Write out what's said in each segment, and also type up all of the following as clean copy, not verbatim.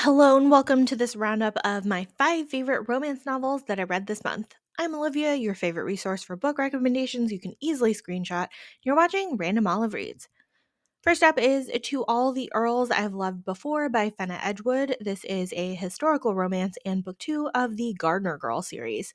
Hello and welcome to this roundup of my 5 favorite romance novels that I read this month. I'm Olivia, your favorite resource for book recommendations you can easily screenshot. You're watching Random Olive Reads. First up is To All the Earls I Have Loved Before by Fenna Edgewood. This is a historical romance and book 2 of the Gardner Girl series.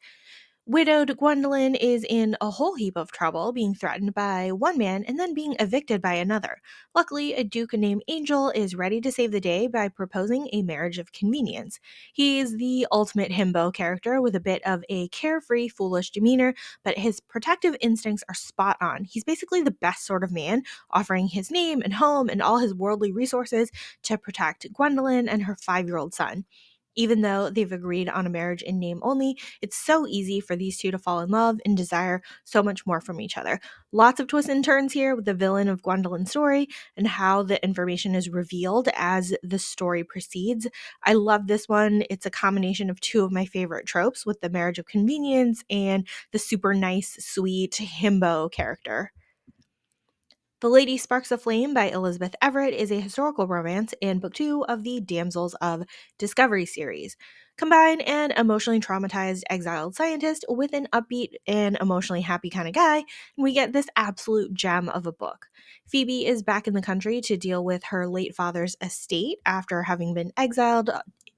Widowed Gwendolyn is in a whole heap of trouble, being threatened by one man and then being evicted by another. Luckily, a duke named Angel is ready to save the day by proposing a marriage of convenience. He is the ultimate himbo character with a bit of a carefree, foolish demeanor, but his protective instincts are spot on. He's basically the best sort of man, offering his name and home and all his worldly resources to protect Gwendolyn and her 5-year-old son. Even though they've agreed on a marriage in name only, it's so easy for these two to fall in love and desire so much more from each other. Lots of twists and turns here with the villain of Gwendolyn's story and how the information is revealed as the story proceeds. I love this one. It's a combination of two of my favorite tropes with the marriage of convenience and the super nice, sweet himbo character. The Lady Sparks a Flame by Elizabeth Everett is a historical romance and book 2 of the Damsels of Discovery series. Combine an emotionally traumatized exiled scientist with an upbeat and emotionally happy kind of guy, and we get this absolute gem of a book. Phoebe is back in the country to deal with her late father's estate after having been exiled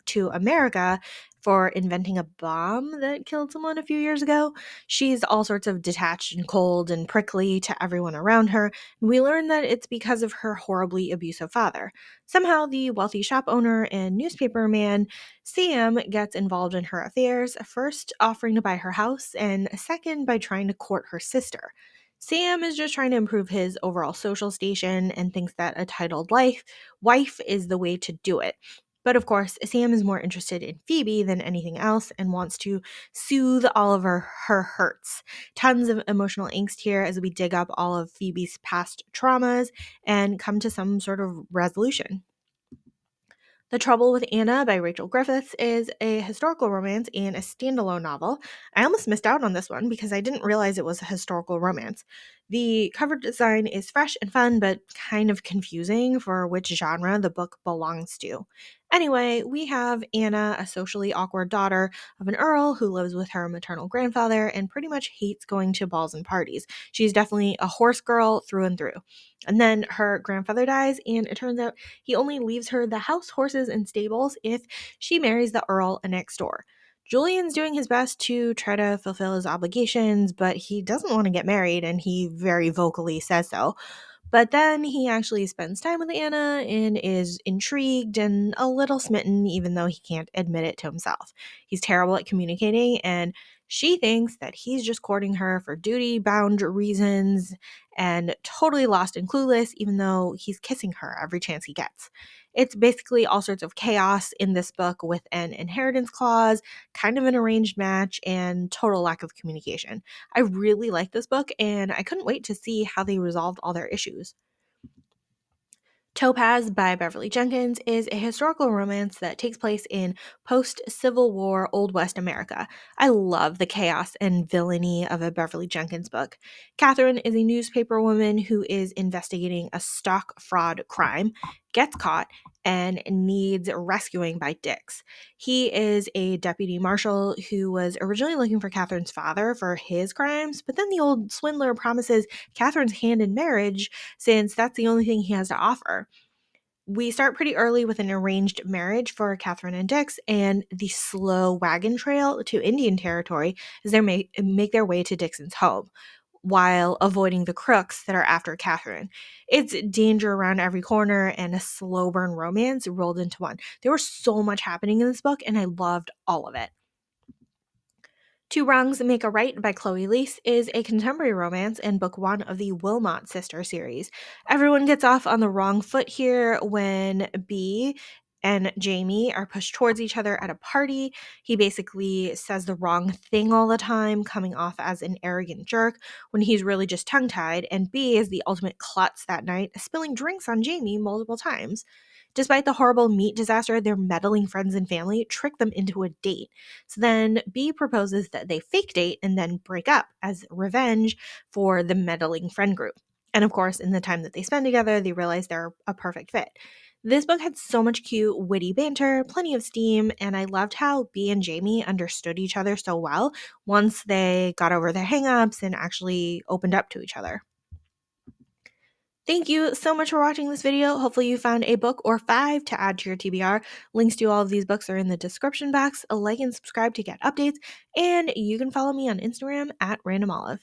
to America for inventing a bomb that killed someone a few years ago. She's all sorts of detached and cold and prickly to everyone around her. We learn that it's because of her horribly abusive father. Somehow, the wealthy shop owner and newspaper man, Sam, gets involved in her affairs, first offering to buy her house, and second by trying to court her sister. Sam is just trying to improve his overall social station and thinks that a titled wife is the way to do it. But of course, Sam is more interested in Phoebe than anything else and wants to soothe all of her hurts. Tons of emotional angst here as we dig up all of Phoebe's past traumas and come to some sort of resolution. The Trouble with Anna by Rachel Griffiths is a historical romance and a standalone novel. I almost missed out on this one because I didn't realize it was a historical romance. The cover design is fresh and fun, but kind of confusing for which genre the book belongs to. Anyway, we have Anna, a socially awkward daughter of an earl who lives with her maternal grandfather and pretty much hates going to balls and parties. She's definitely a horse girl through and through. And then her grandfather dies, and it turns out he only leaves her the house, horses, and stables if she marries the earl next door. Julian's doing his best to try to fulfill his obligations, but he doesn't want to get married, and he very vocally says so. But then he actually spends time with Anna and is intrigued and a little smitten, even though he can't admit it to himself. He's terrible at communicating, and she thinks that he's just courting her for duty bound reasons and totally lost and clueless, even though he's kissing her every chance he gets. It's basically all sorts of chaos in this book with an inheritance clause, kind of an arranged match, and total lack of communication. I really like this book, and I couldn't wait to see how they resolved all their issues. Topaz by Beverly Jenkins is a historical romance that takes place in post Civil War Old West America. I love the chaos and villainy of a Beverly Jenkins book. Catherine is a newspaper woman who is investigating a stock fraud crime, gets caught, and needs rescuing by Dix. He is a deputy marshal who was originally looking for Catherine's father for his crimes, but then the old swindler promises Catherine's hand in marriage since that's the only thing he has to offer. We start pretty early with an arranged marriage for Catherine and Dix, and the slow wagon trail to Indian Territory as they make their way to Dixon's home while avoiding the crooks that are after Catherine. It's danger around every corner and a slow burn romance rolled into one. There was so much happening in this book, and I loved all of it. Two Wrongs Make a Right by Chloe Leese is a contemporary romance and book 1 of the Wilmot Sister series. Everyone gets off on the wrong foot here when B and Jamie are pushed towards each other at a party. He basically says the wrong thing all the time, coming off as an arrogant jerk when he's really just tongue tied, and B is the ultimate klutz that night, spilling drinks on Jamie multiple times. Despite the horrible meat disaster, their meddling friends and family trick them into a date. So then B proposes that they fake date and then break up as revenge for the meddling friend group. And of course, in the time that they spend together, they realize they're a perfect fit. This book had so much cute, witty banter, plenty of steam, and I loved how Bea and Jamie understood each other so well once they got over their hangups and actually opened up to each other. Thank you so much for watching this video. Hopefully you found a book or 5 to add to your TBR. Links to all of these books are in the description box. Like and subscribe to get updates, and you can follow me on Instagram at randomolive.